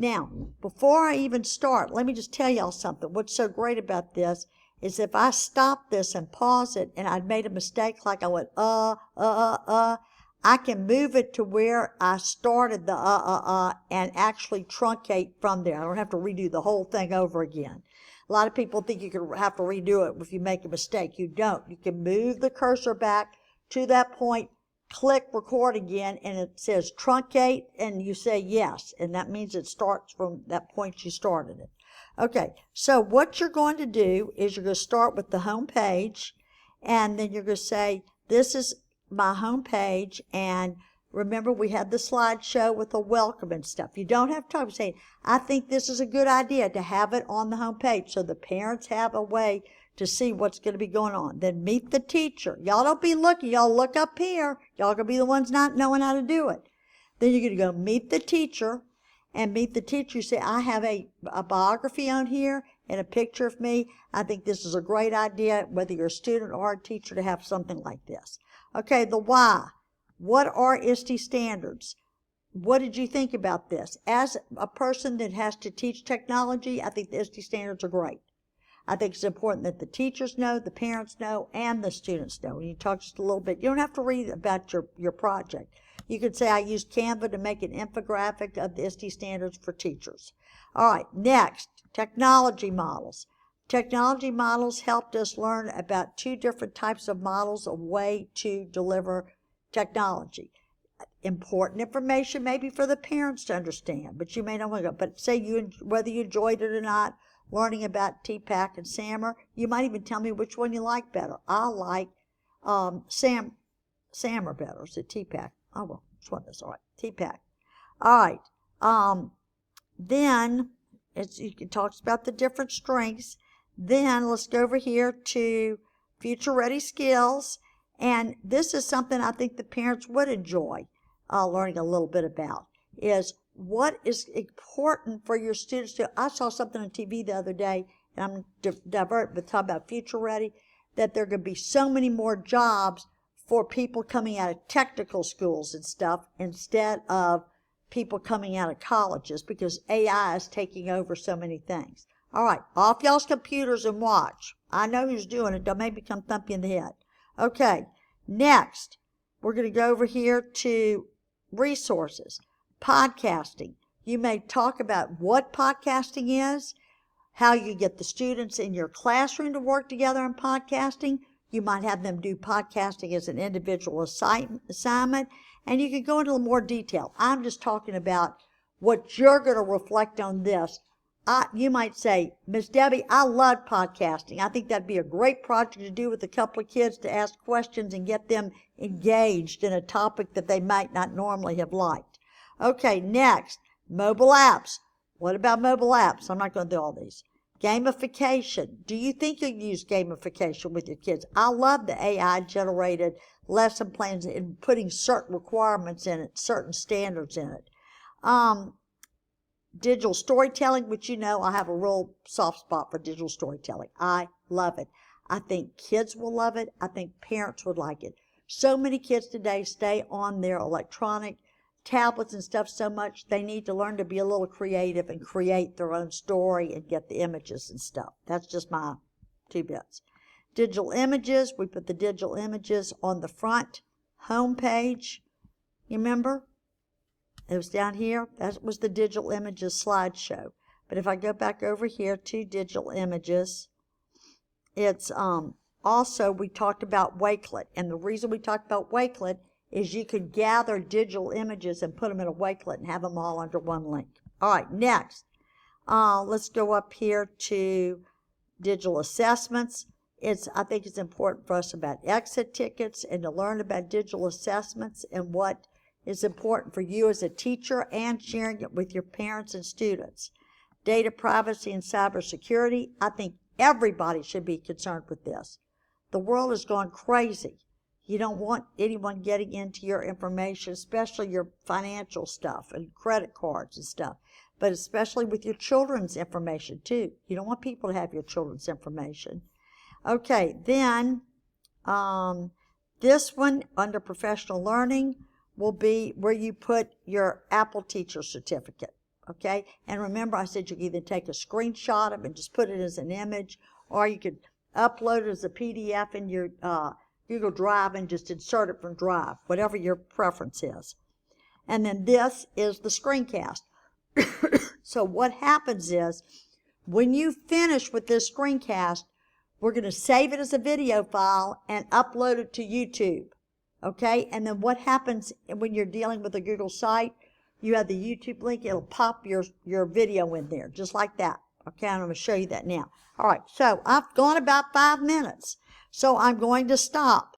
Now, before I even start, let me just tell y'all something. What's so great about this is if I stop this and pause it and I'd made a mistake, like I went, I can move it to where I started the and actually truncate from there. I don't have to redo the whole thing over again. A lot of people think you can have to redo it if you make a mistake. You don't. You can move the cursor back to that point, click record again, and it says truncate, and you say yes, and that means it starts from that point you started it. Okay, so what you're going to do is you're going to start with the home page, and then you're going to say, this is my home page, and remember we had the slideshow with the welcome and stuff. You don't have time to say, I think this is a good idea to have it on the home page so the parents have a way to see what's going to be going on. Then meet the teacher. Y'all don't be looking. Y'all look up here. Y'all going to be the ones not knowing how to do it. Then you're going to go meet the teacher, and meet the teacher. You say, I have a biography on here and a picture of me. I think this is a great idea, whether you're a student or a teacher, to have something like this. Okay, the why. What are ISTE standards? What did you think about this? As a person that has to teach technology, I think the ISTE standards are great. I think it's important that the teachers know, the parents know, and the students know. And you talk just a little bit. You don't have to read about your project. You could say, I used Canva to make an infographic of the ISTE standards for teachers. All right, next, technology models. Technology models helped us learn about 2 different types of models, a way to deliver technology. Important information maybe for the parents to understand, but you may not want to go. But say whether you enjoyed it or not, learning about TPAC and SAMR, you might even tell me which one you like better. I like SAMR better. Is it TPAC? Oh, well, which one is all right? TPAC. All right. Then it talks about the different strengths. Then let's go over here to future ready skills. And this is something I think the parents would enjoy learning a little bit about, is what is important for your students to. I saw something on TV the other day, and I'm divert, but talk about future ready, that there are going to be so many more jobs for people coming out of technical schools and stuff instead of people coming out of colleges, because AI is taking over so many things. All right, off y'all's computers and watch. I know who's doing it. Don't make me come thump you in the head. Okay, next, we're going to go over here to resources. Podcasting. You may talk about what podcasting is, how you get the students in your classroom to work together in podcasting. You might have them do podcasting as an individual assignment, and you can go into more detail. I'm just talking about what you're going to reflect on this. You might say, Miss Debbie, I love podcasting. I think that'd be a great project to do with a couple of kids, to ask questions and get them engaged in a topic that they might not normally have liked. Okay, next, mobile apps. What about mobile apps? I'm not going to do all these. Gamification. Do you think you'll use gamification with your kids? I love the AI-generated lesson plans and putting certain requirements in it, certain standards in it. Digital storytelling, which you know I have a real soft spot for digital storytelling. I love it. I think kids will love it. I think parents would like it. So many kids today stay on their electronic tablets and stuff so much, they need to learn to be a little creative and create their own story and get the images and stuff. That's just my 2 bits. Digital images, we put the digital images on the front home page. You remember? It was down here. That was the digital images slideshow. But if I go back over here to digital images, it's also, we talked about Wakelet. And the reason we talked about Wakelet is you could gather digital images and put them in a Wakelet and have them all under one link. All right, next. Let's go up here to digital assessments. I think it's important for us about exit tickets and to learn about digital assessments and what is important for you as a teacher, and sharing it with your parents and students. Data privacy and cybersecurity. I think everybody should be concerned with this. The world has gone crazy. You don't want anyone getting into your information, especially your financial stuff and credit cards and stuff, but especially with your children's information too. You don't want people to have your children's information. Okay, then this one under professional learning will be where you put your Apple Teacher Certificate. okay? And remember, I said you can either take a screenshot of it and just put it as an image, or you could upload it as a PDF in your Google Drive and just insert it from Drive, whatever your preference is. And then this is the screencast. So what happens is, when you finish with this screencast, we're going to save it as a video file and upload it to YouTube, okay? And then what happens when you're dealing with a Google site, you have the YouTube link, it'll pop your video in there, just like that, okay? I'm going to show you that now. All right, so I've gone about 5 minutes, so I'm going to stop.